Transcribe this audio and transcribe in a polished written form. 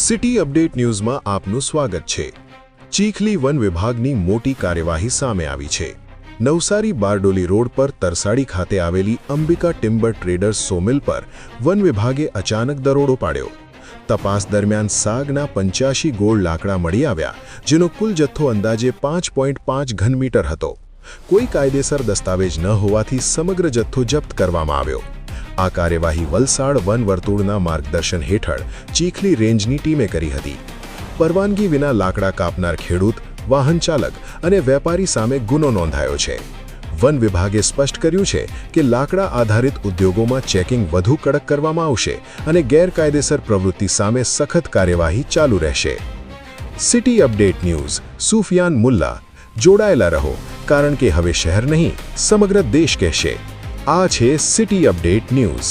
City update ન્યૂઝમાં આપનું સ્વાગત છે। ચીખલી વન વિભાગની મોટી કાર્યવાહી સામે આવી છે। નવસારી બારડોલી રોડ પર તરસાડી ખાતે આવેલી અંબિકા ટિમ્બર ટ્રેડર્સ સોમિલ પર વન વિભાગે અચાનક દરોડો પાડ્યો। તપાસ દરમિયાન સાગના 85 ગોળ લાકડા મળી આવ્યા, જેનો કુલ જથ્થો અંદાજે 5.5 ઘનમીટર હતો। કોઈ કાયદેસર દસ્તાવેજ ન હોવાથી સમગ્ર જથ્થો જપ્ત કરવામાં આવ્યો। આ કાર્યવાહી વલસાડ વન વર્તુળના માર્ગદર્શન હેઠળ ચીખલી રેન્જની ટીમે કરી હતી। પરવાનગી વિના લાકડા કાપનાર ખેડૂત, વાહન ચાલક અને વેપારી સામે ગુનો નોંધાયો છે। વન વિભાગે સ્પષ્ટ કર્યું છે કે લાકડા આધારિત ઉદ્યોગોમાં ચેકિંગ વધુ કડક કરવામાં આવશે અને ગેરકાયદેસર પ્રવૃત્તિ સામે સખત કાર્યવાહી ચાલુ રહેશે। City update news Sufiyan Mulla, જોડાયેલા રહો, કારણ કે હવે શહેર નહીં સમગ્ર દેશ કહેશે। આ છે સિટી અપડેટ ન્યૂઝ।